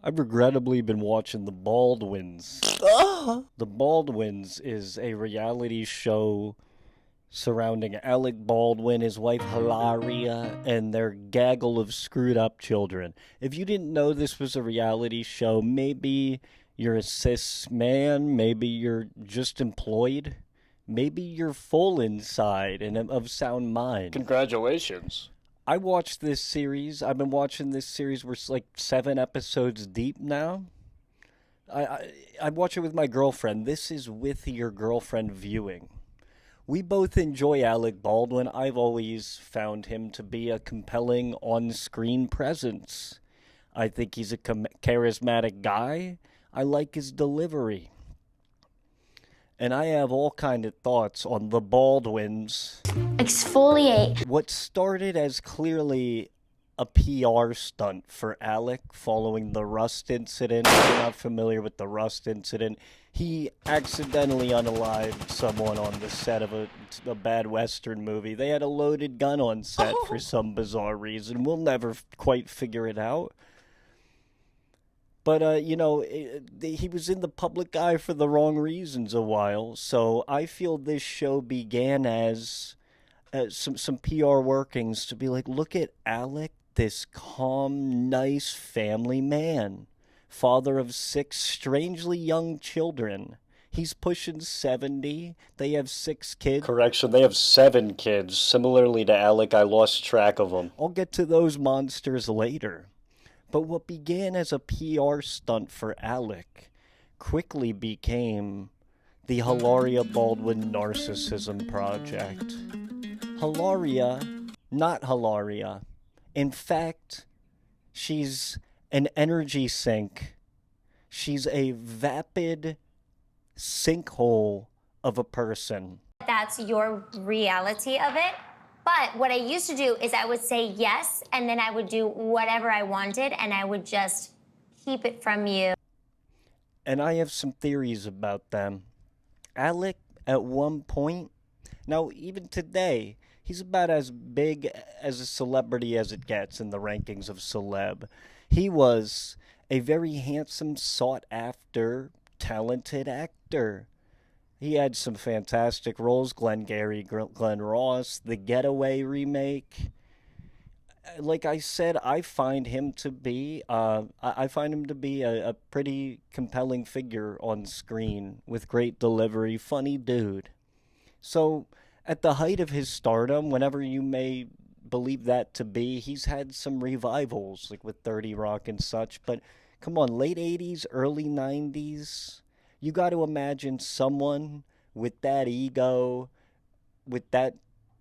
I've regrettably been watching The Baldwins. The Baldwins is a reality show surrounding Alec Baldwin, his wife Hilaria, and their gaggle of screwed up children. If you didn't know this was a reality show, maybe you're a cis man, maybe you're just employed, maybe you're full inside and of sound mind. Congratulations. I watched this series. I've been watching this series. We're like 7 episodes deep now. I watch it with my girlfriend. This is with your girlfriend viewing. We both enjoy Alec Baldwin. I've always found him to be a compelling on-screen presence. I think he's a charismatic guy. I like his delivery. And I have all kind of thoughts on the Baldwins. Exfoliate. What started as clearly a PR stunt for Alec following the Rust incident. If you're not familiar with the Rust incident, he accidentally unalived someone on the set of a bad Western movie. They had a loaded gun on set for some bizarre reason. We'll never quite figure it out. But, he was in the public eye for the wrong reasons a while. So I feel this show began as some PR workings to be like, look at Alec, this calm, nice family man. Father of 6 strangely young children. He's pushing 70. They have 6 kids. Correction, they have 7 kids. Similarly to Alec, I lost track of them. I'll get to those monsters later. But what began as a PR stunt for Alec quickly became the Hilaria Baldwin Narcissism Project. Hilaria, not Hilaria. In fact, she's an energy sink. She's a vapid sinkhole of a person. That's your reality of it. But what I used to do is I would say yes, and then I would do whatever I wanted, and I would just keep it from you. And I have some theories about them. Alec, at one point, now even today, he's about as big as a celebrity as it gets in the rankings of celeb. He was a very handsome, sought-after, talented actor. He had some fantastic roles, Glengarry Glen Ross, The Getaway remake. Like I said, I find him to be a pretty compelling figure on screen with great delivery, funny dude. So at the height of his stardom, whenever you may believe that to be, he's had some revivals, like with 30 Rock and such. But come on, late 80s, early 90s, you got to imagine someone with that ego, with that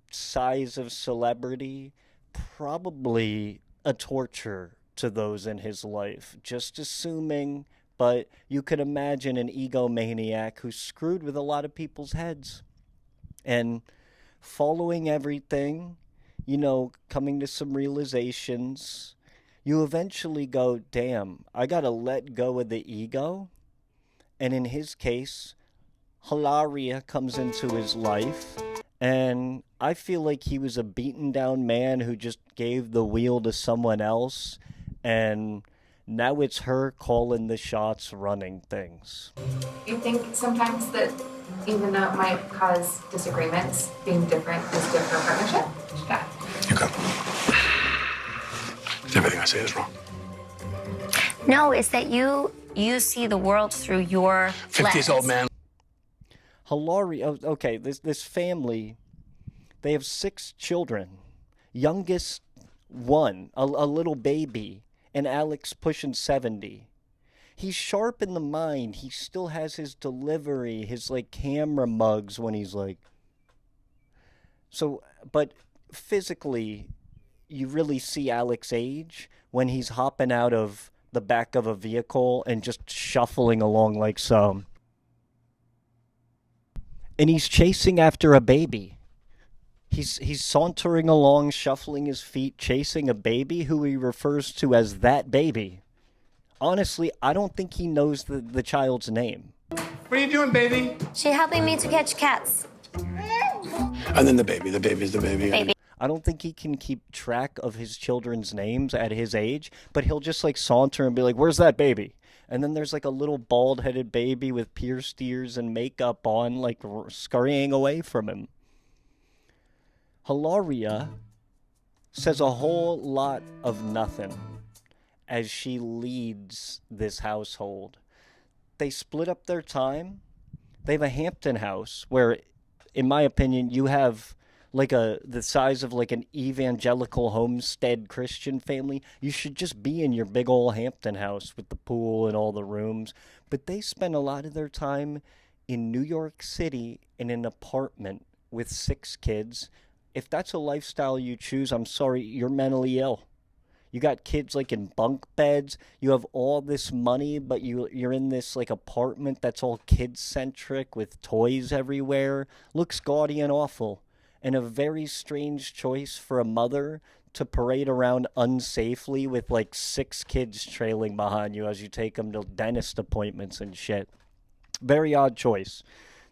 size of celebrity, probably a torture to those in his life. Just assuming, but you could imagine an egomaniac who screwed with a lot of people's heads. And following everything, coming to some realizations, you eventually go, damn, I gotta let go of the ego. And in his case, Hilaria comes into his life, and I feel like he was a beaten down man who just gave the wheel to someone else, and now it's her calling the shots, running things. You think sometimes that even though it might cause disagreements, being different is good for a partnership? Yeah. You go. Everything I say is wrong. No, it's that you see the world through your 50s old man. Hilaria, okay, this family, they have 6 children. Youngest 1, a little baby, and Alec's pushing 70. He's sharp in the mind. He still has his delivery, his camera mugs when he's so, but physically, you really see Alec's age when he's hopping out of the back of a vehicle and just shuffling along like so. And he's chasing after a baby. He's sauntering along, shuffling his feet, chasing a baby who he refers to as that baby. Honestly, I don't think he knows the child's name. What are you doing, baby? She helping me to catch cats. And then the baby's the baby. Baby. I don't think he can keep track of his children's names at his age, but he'll just like saunter and be like, "Where's that baby?" And then there's like a little bald-headed baby with pierced ears and makeup on, like scurrying away from him. Hilaria says a whole lot of nothing as she leads this household. They split up their time. They have a Hampton house where, in my opinion, you have like the size of like an evangelical homestead Christian family. You should just be in your big old Hampton house with the pool and all the rooms. But they spend a lot of their time in New York City in an apartment with 6 kids. If that's a lifestyle you choose, I'm sorry, you're mentally ill. You got kids like in bunk beds. You have all this money, but you're in this like apartment that's all kid-centric with toys everywhere. Looks gaudy and awful. And a very strange choice for a mother to parade around unsafely with like 6 kids trailing behind you as you take them to dentist appointments and shit. Very odd choice.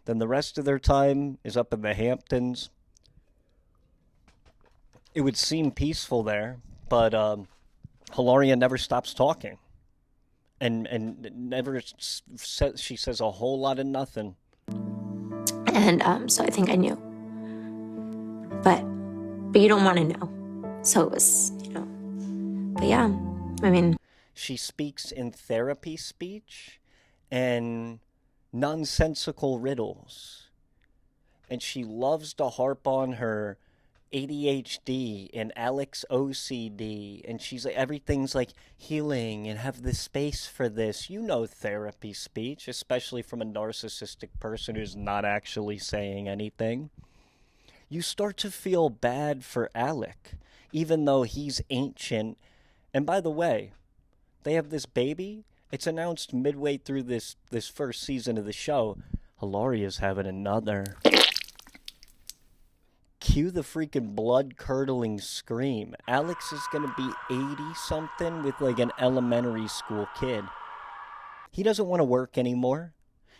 Then the rest of their time is up in the Hamptons. It would seem peaceful there, but Hilaria never stops talking. And never says, she says a whole lot of nothing. And so I think I knew. But you don't want to know. So it was, But yeah, I mean. She speaks in therapy speech and nonsensical riddles. And she loves to harp on her ADHD and Alec's OCD. And she's like, everything's like healing and have the space for this. Therapy speech, especially from a narcissistic person who's not actually saying anything. You start to feel bad for Alec, even though he's ancient. And by the way, they have this baby. It's announced midway through this first season of the show. Hilaria's having another. Cue the freaking blood-curdling scream. Alex is going to be 80-something with like an elementary school kid. He doesn't want to work anymore.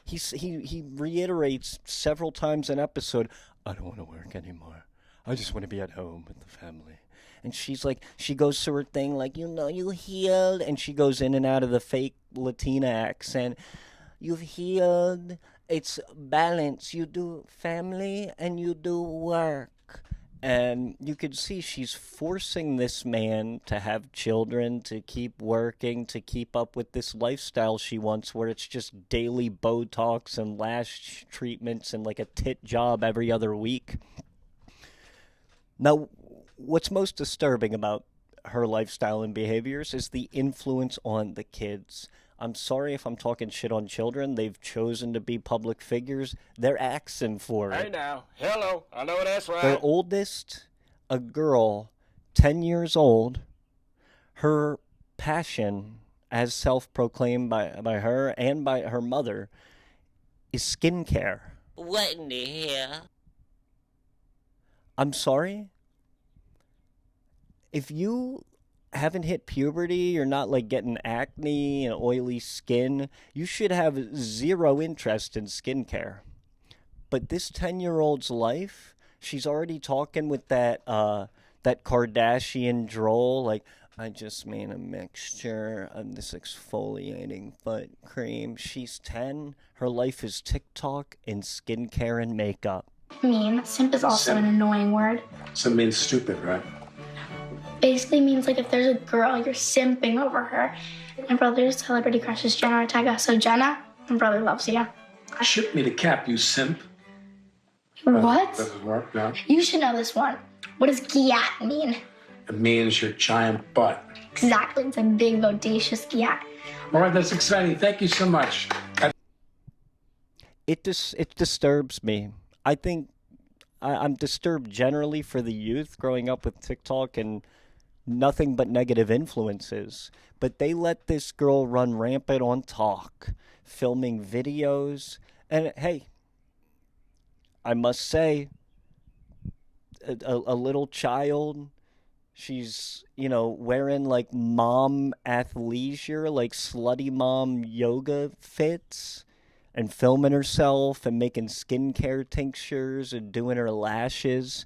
He reiterates several times an episode, "I don't want to work anymore. I just want to be at home with the family." And she's like, she goes through her thing like, you healed. And she goes in and out of the fake Latina accent. You've healed. It's balance. You do family and you do work. And you could see she's forcing this man to have children, to keep working, to keep up with this lifestyle she wants where it's just daily Botox and lash treatments and like a tit job every other week. Now, what's most disturbing about her lifestyle and behaviors is the influence on the kids. I'm sorry if I'm talking shit on children. They've chosen to be public figures. They're asking for it. Hey now, hello, I know that's right. Their oldest, a girl, 10 years old, her passion, as self-proclaimed by her and by her mother, is skincare. What in the hell? I'm sorry? If you haven't hit puberty, you're not like getting acne and oily skin, you should have zero interest in skincare. But this 10-year-old's life, she's already talking with that Kardashian droll, like, "I just made a mixture of this exfoliating foot cream." She's 10. Her life is TikTok and skincare and makeup. Mean. Simp is also an annoying word. Simp means stupid, right? Basically means like if there's a girl, you're simping over her. My brother's celebrity crush is Jenna Ortega. So Jenna, my brother loves you. Ship me the cap, you simp. What? Doesn't work, no? You should know this one. What does giat mean? It means your giant butt. Exactly. It's a big, bodacious giat. All right, that's exciting. Thank you so much. It disturbs me. I think I'm disturbed generally for the youth growing up with TikTok and nothing but negative influences. But they let this girl run rampant on talk, filming videos. And hey, I must say, a little child, she's, wearing like mom athleisure, like slutty mom yoga fits, and filming herself and making skincare tinctures and doing her lashes.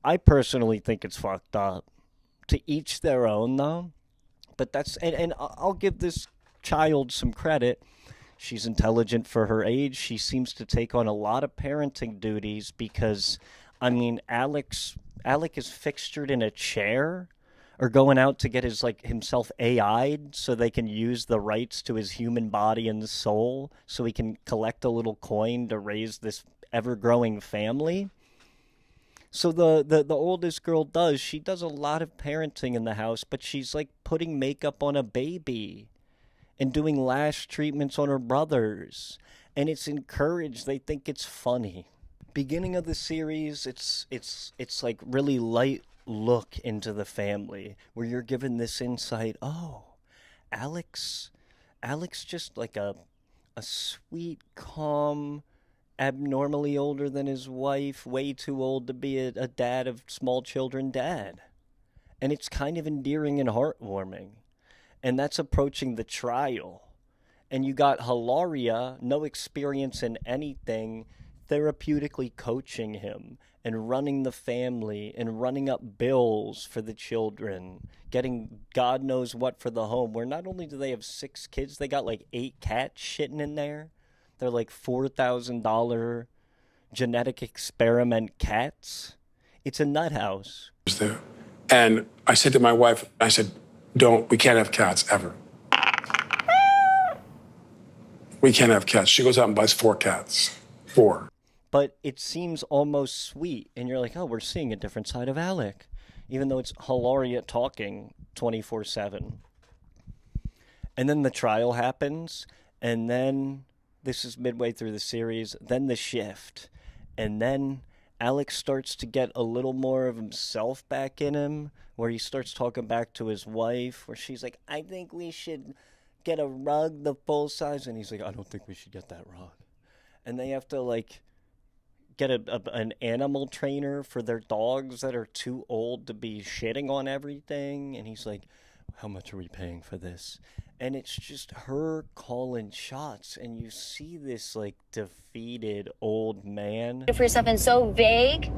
I personally think it's fucked up. To each their own, though. But that's, and I'll give this child some credit. She's intelligent for her age. She seems to take on a lot of parenting duties because, I mean, Alec is fixtured in a chair or going out to get himself AI'd so they can use the rights to his human body and soul so he can collect a little coin to raise this ever-growing family. So the oldest girl she does a lot of parenting in the house, but she's like putting makeup on a baby and doing lash treatments on her brothers. And it's encouraged. They think it's funny. Beginning of the series, it's like really light look into the family where you're given this insight. Oh, Alex just like a sweet, calm, abnormally older than his wife, way too old to be a dad of small children dad. And it's kind of endearing and heartwarming. And that's approaching the trial. And you got Hilaria, no experience in anything, therapeutically coaching him and running the family and running up bills for the children, getting God knows what for the home, where not only do they have 6 kids, they got like 8 cats shitting in there. They're like $4,000 genetic experiment cats. It's a nut house. There. And I said to my wife, I said, we can't have cats ever. We can't have cats. She goes out and buys 4 cats. 4. But it seems almost sweet. And you're like, oh, we're seeing a different side of Alec. Even though it's Hilaria talking 24/7. And then the trial happens. And then, this is midway through the series, then the shift. And then Alex starts to get a little more of himself back in him, where he starts talking back to his wife, where she's like, I think we should get a rug the full size. And he's like, I don't think we should get that rug. And they have to, like, get an animal trainer for their dogs that are too old to be shitting on everything. And he's like, how much are we paying for this? And it's just her calling shots, and you see this like defeated old man. For yourself and so vague,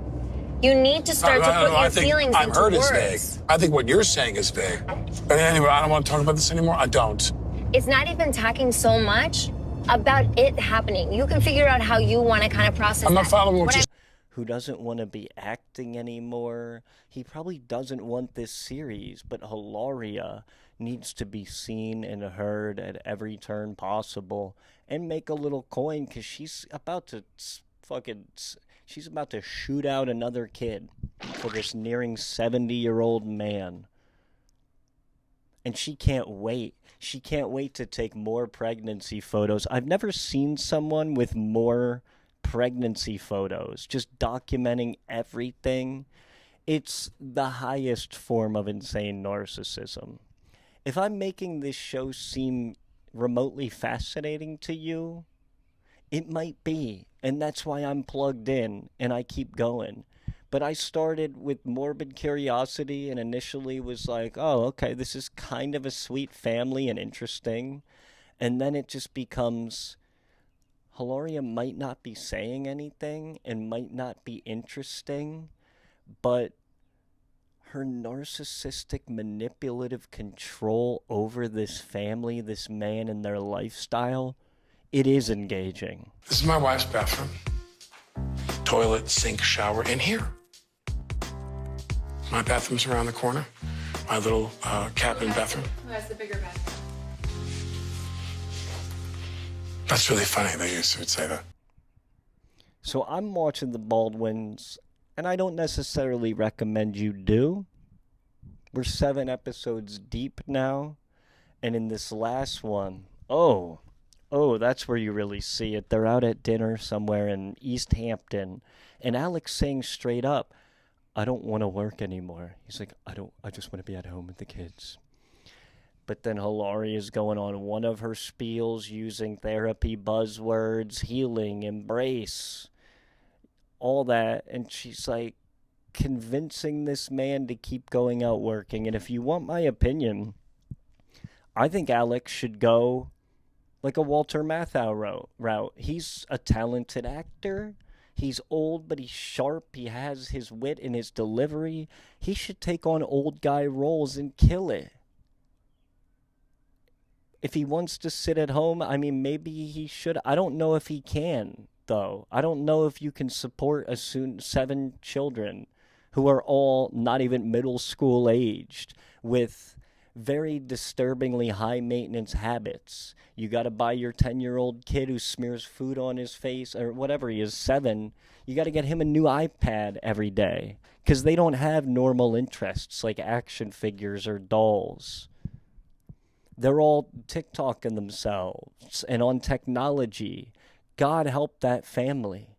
you need to start to put your feelings into words. I've heard it's vague. I think what you're saying is vague. But anyway, I don't want to talk about this anymore. I don't. It's not even talking so much about it happening. You can figure out how you want to kind of process. I'm not following what you're saying. Who doesn't want to be acting anymore. He probably doesn't want this series, but Hilaria needs to be seen and heard at every turn possible and make a little coin because she's about to shoot out another kid for this nearing 70-year-old man. And she can't wait. She can't wait to take more pregnancy photos. I've never seen someone with more pregnancy photos, just documenting everything. It's the highest form of insane narcissism. If I'm making this show seem remotely fascinating to you, it might be, and that's why I'm plugged in and I keep going. But I started with morbid curiosity and initially was like, oh, okay, this is kind of a sweet family and interesting. And then it just becomes, Hilaria might not be saying anything and might not be interesting, but her narcissistic, manipulative control over this family, this man, and their lifestyle, it is engaging. This is my wife's bathroom. Toilet, sink, shower, in here. My bathroom's around the corner. My little cabin bathroom. Who has the bigger bathroom? That's really funny that you would say that. So I'm watching the Baldwins, and I don't necessarily recommend you do. We're 7 episodes deep now, and in this last one, oh, that's where you really see it. They're out at dinner somewhere in East Hampton, and Alec's saying straight up, I don't want to work anymore. He's like, I just want to be at home with the kids. But then Hilaria is going on one of her spiels using therapy buzzwords, healing, embrace, all that. And she's like convincing this man to keep going out working. And if you want my opinion, I think Alec should go like a Walter Matthau route. He's a talented actor. He's old, but he's sharp. He has his wit and his delivery. He should take on old guy roles and kill it. If he wants to sit at home, I mean, maybe he should. I don't know if he can, though. I don't know if you can support 7 children who are all not even middle school aged with very disturbingly high maintenance habits. You got to buy your 10-year-old kid who smears food on his face or whatever he is, 7. You got to get him a new iPad every day because they don't have normal interests like action figures or dolls. They're all TikToking themselves and on technology. God help that family.